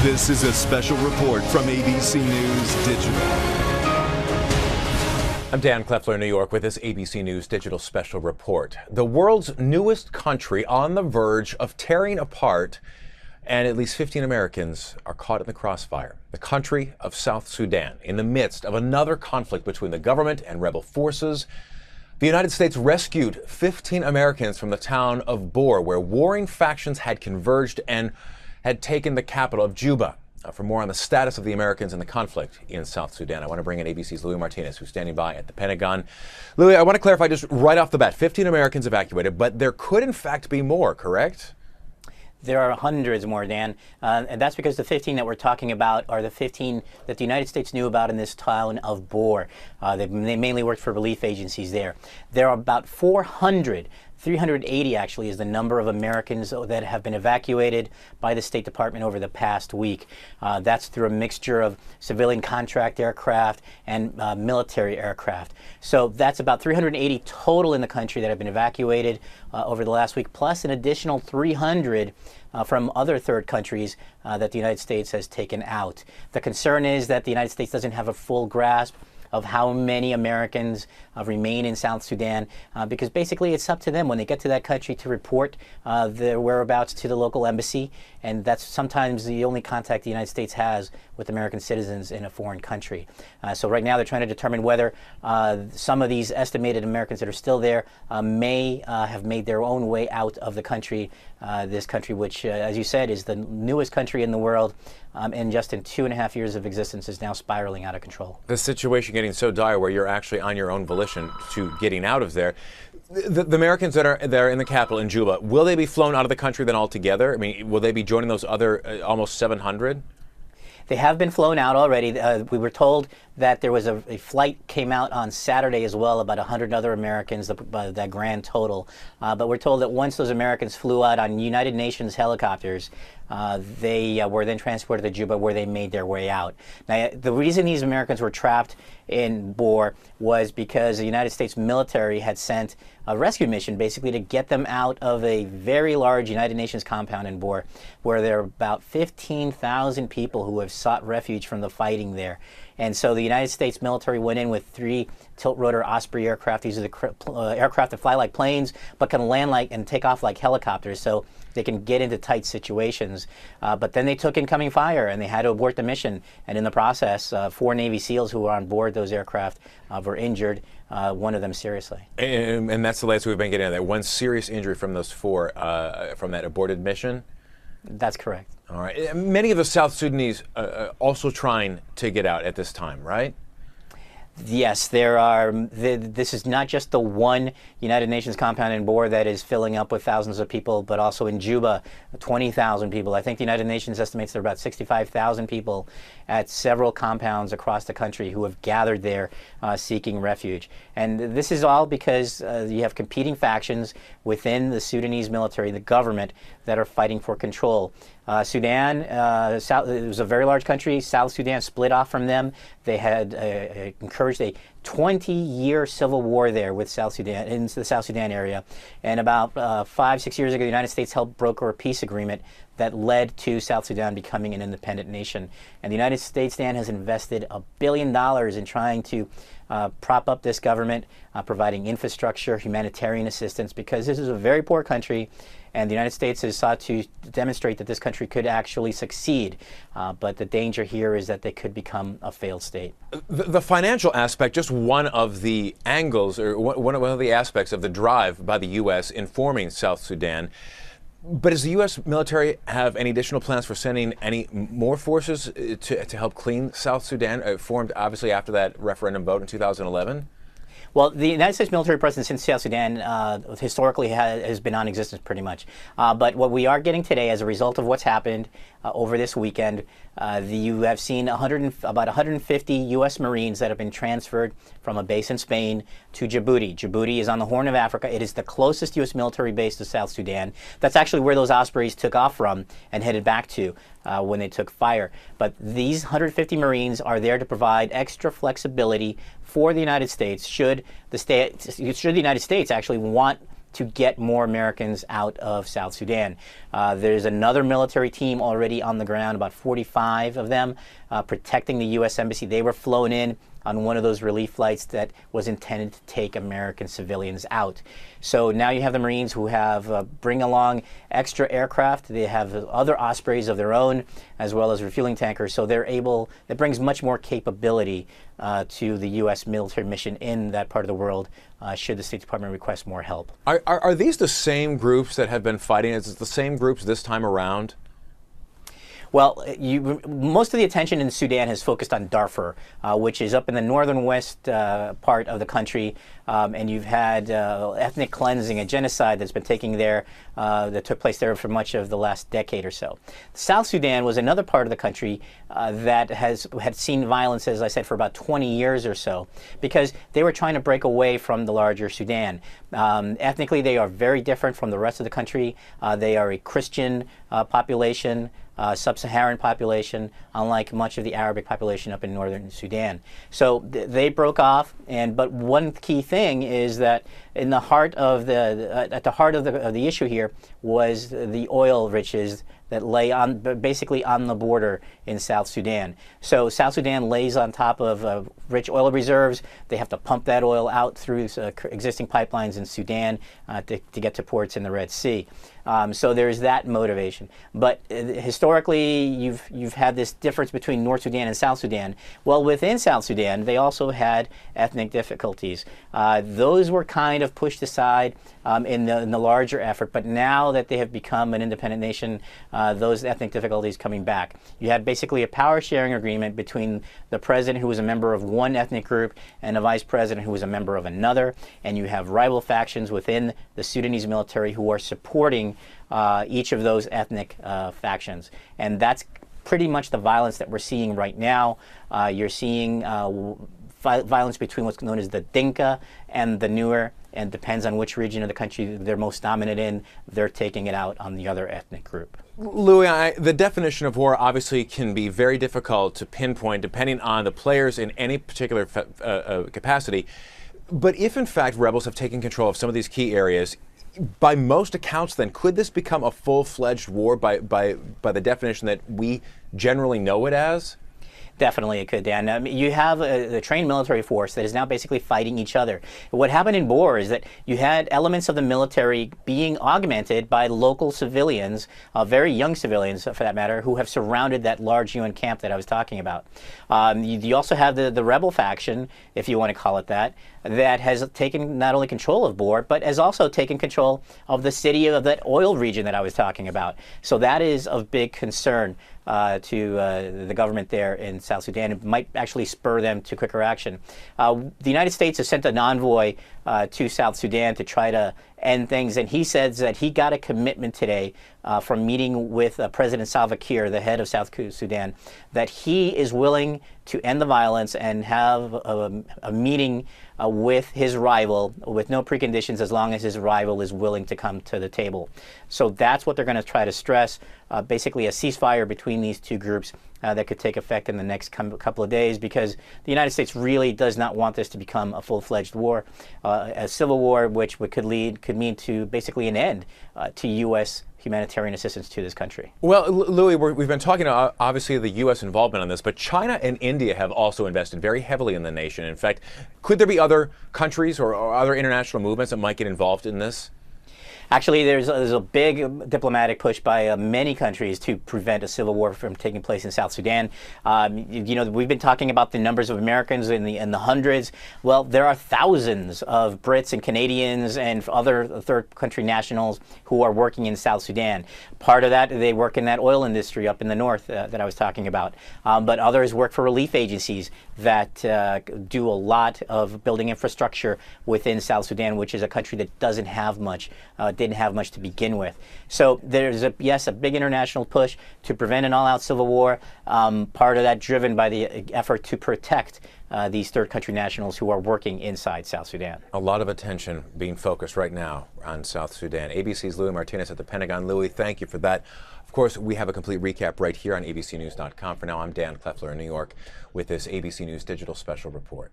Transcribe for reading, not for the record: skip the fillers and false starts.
This is a special report from ABC News Digital. I'm Dan Kleffler in New York with this ABC News Digital special report. The world's newest country on the verge of tearing apart, and at least 15 Americans are caught in the crossfire. The country of South Sudan, in the midst of another conflict between the government and rebel forces. The United States rescued 15 Americans from the town of Bor, where warring factions had converged and had taken the capital of Juba. For more on the status of the Americans in the conflict in South Sudan, I want to bring in ABC's Louis Martinez, who's standing by at the Pentagon. Louis, I want to clarify just right off the bat, 15 Americans evacuated, but there could in fact be more, correct? There are hundreds more, Dan, and that's because the 15 that we're talking about are the 15 that the United States knew about in this town of Bor. They mainly worked for relief agencies there. There are about 380 actually is the number of Americans that have been evacuated by the State Department over the past week. That's through a mixture of civilian contract aircraft and military aircraft. So that's about 380 total in the country that have been evacuated over the last week, plus an additional 300 from other third countries that the United States has taken out. The concern is that the United States doesn't have a full grasp of how many Americans remain in South Sudan, because basically it's up to them when they get to that country to report their whereabouts to the local embassy, and that's sometimes the only contact the United States has with American citizens in a foreign country. So right now they're trying to determine whether some of these estimated Americans that are still there may have made their own way out of the country, this country which, as you said, is the newest country in the world, and just in 2.5 years of existence is now spiraling out of control. The situation getting so dire where you're actually on your own volition to getting out of there. The Americans that are there in the capital in Juba, will they be flown out of the country then altogether? I mean, will they be joining those other almost 700? They have been flown out already. We were told that there was a flight came out on Saturday as well, about 100 other Americans, that grand total. But we're told that once those Americans flew out on United Nations helicopters, they were then transported to Juba, where they made their way out. Now, the reason these Americans were trapped in Bor was because the United States military had sent a rescue mission basically to get them out of a very large United Nations compound in Bor, where there are about 15,000 people who have sought refuge from the fighting there. And so the United States military went in with 3 tilt-rotor Osprey aircraft. These are the aircraft that fly like planes but can land like and take off like helicopters, so they can get into tight situations. But then they took incoming fire and they had to abort the mission. And in the process, 4 Navy SEALs who were on board those aircraft were injured, one of them seriously. And that's the latest we've been getting at that. One serious injury from those 4 from that aborted mission? That's correct. All right. Many of the South Sudanese also trying to get out at this time, right? Yes, there are. This is not just the one United Nations compound in Bor that is filling up with thousands of people, but also in Juba, 20,000 people. I think the United Nations estimates there are about 65,000 people at several compounds across the country who have gathered there seeking refuge. And this is all because you have competing factions within the Sudanese military, the government, that are fighting for control. Sudan, it was a very large country. South Sudan split off from them. They had encouraged a 20-year civil war there with South Sudan, in the South Sudan area. And about 5-6 years ago, the United States helped broker a peace agreement that led to South Sudan becoming an independent nation. And the United States, Dan, has invested $1 billion in trying to prop up this government, providing infrastructure, humanitarian assistance, because this is a very poor country, and the United States has sought to demonstrate that this country could actually succeed. But the danger here is that they could become a failed state. The financial aspect, just one of the angles, or one of the aspects of the drive by the U.S. in forming South Sudan. But does the U.S. military have any additional plans for sending any more forces to help clean South Sudan, formed obviously after that referendum vote in 2011? Well, the United States military presence in South Sudan historically has been non-existent pretty much. But what we are getting today as a result of what's happened over this weekend, you have seen about 150 U.S. Marines that have been transferred from a base in Spain to Djibouti. Djibouti is on the Horn of Africa. It is the closest U.S. military base to South Sudan. That's actually where those Ospreys took off from and headed back to when they took fire. But these 150 Marines are there to provide extra flexibility for the United States should the United States actually want to get more Americans out of South Sudan. There's another military team already on the ground, about 45 of them, protecting the U.S. Embassy. They were flown in on one of those relief flights that was intended to take American civilians out. So now you have the Marines who have bring along extra aircraft. They have other Ospreys of their own, as well as refueling tankers. So they're able, that brings much more capability to the U.S. military mission in that part of the world, should the State Department request more help. Are these the same groups that have been fighting? Is it the same groups this time around? Well, most of the attention in Sudan has focused on Darfur, which is up in the northern west part of the country, and you've had ethnic cleansing, a genocide that's been taking there, that took place there for much of the last decade or so. South Sudan was another part of the country that had seen violence, as I said, for about 20 years or so, because they were trying to break away from the larger Sudan. Ethnically, they are very different from the rest of the country. They are a Christian population. Sub-Saharan population, unlike much of the Arabic population up in northern Sudan. So they broke off, but one key thing is that in the heart of at the heart of the issue here was the oil riches that lay basically on the border in South Sudan. So South Sudan lays on top of rich oil reserves. They have to pump that oil out through existing pipelines in Sudan to get to ports in the Red Sea. So there's that motivation. But historically, you've had this difference between North Sudan and South Sudan. Well, within South Sudan, they also had ethnic difficulties. Those were kind of pushed aside in the larger effort. But now that they have become an independent nation, those ethnic difficulties coming back. You had basically a power-sharing agreement between the president, who was a member of one ethnic group, and a vice president who was a member of another. And you have rival factions within the Sudanese military who are supporting each of those ethnic factions. And that's pretty much the violence that we're seeing right now. You're seeing violence between what's known as the Dinka and the Nuer, and depends on which region of the country they're most dominant in, they're taking it out on the other ethnic group. Louis, the definition of war obviously can be very difficult to pinpoint depending on the players in any particular capacity. But if in fact rebels have taken control of some of these key areas, by most accounts then, could this become a full-fledged war by the definition that we generally know it as? Definitely it could, Dan. You have a trained military force that is now basically fighting each other. What happened in Bor is that you had elements of the military being augmented by local civilians, very young civilians for that matter, who have surrounded that large UN camp that I was talking about. You also have the rebel faction, if you want to call it that has taken not only control of Bor, but has also taken control of the city of that oil region that I was talking about. So that is of big concern to the government there in South Sudan. It might actually spur them to quicker action. The United States has sent an envoy to South Sudan to try to end things, and he says that he got a commitment today from meeting with President Salva Kiir, the head of South Sudan, that he is willing to end the violence and have a meeting with his rival with no preconditions, as long as his rival is willing to come to the table. So that's what they're going to try to stress, basically a ceasefire between these two groups that could take effect in the next couple of days, because the United States really does not want this to become a full-fledged war, a civil war, which could mean to basically an end to U.S. humanitarian assistance to this country. Well, Louis, we've been talking about obviously the U.S. involvement on this, but China and India have also invested very heavily in the nation. In fact, could there be other countries or other international movements that might get involved in this? Actually, there's a big diplomatic push by many countries to prevent a civil war from taking place in South Sudan. You know, we've been talking about the numbers of Americans in the hundreds. Well, there are thousands of Brits and Canadians and other third country nationals who are working in South Sudan. Part of that, they work in that oil industry up in the north that I was talking about. But others work for relief agencies that do a lot of building infrastructure within South Sudan, which is a country that doesn't have much, didn't have much to begin with. So there's a big international push to prevent an all-out civil war. Part of that driven by the effort to protect these third country nationals who are working inside South Sudan. A lot of attention being focused right now on South Sudan. ABC's Louis Martinez at the Pentagon. Louis, thank you for that. Of course, we have a complete recap right here on abcnews.com. For now, I'm Dan Kleffler in New York with this ABC News Digital Special Report.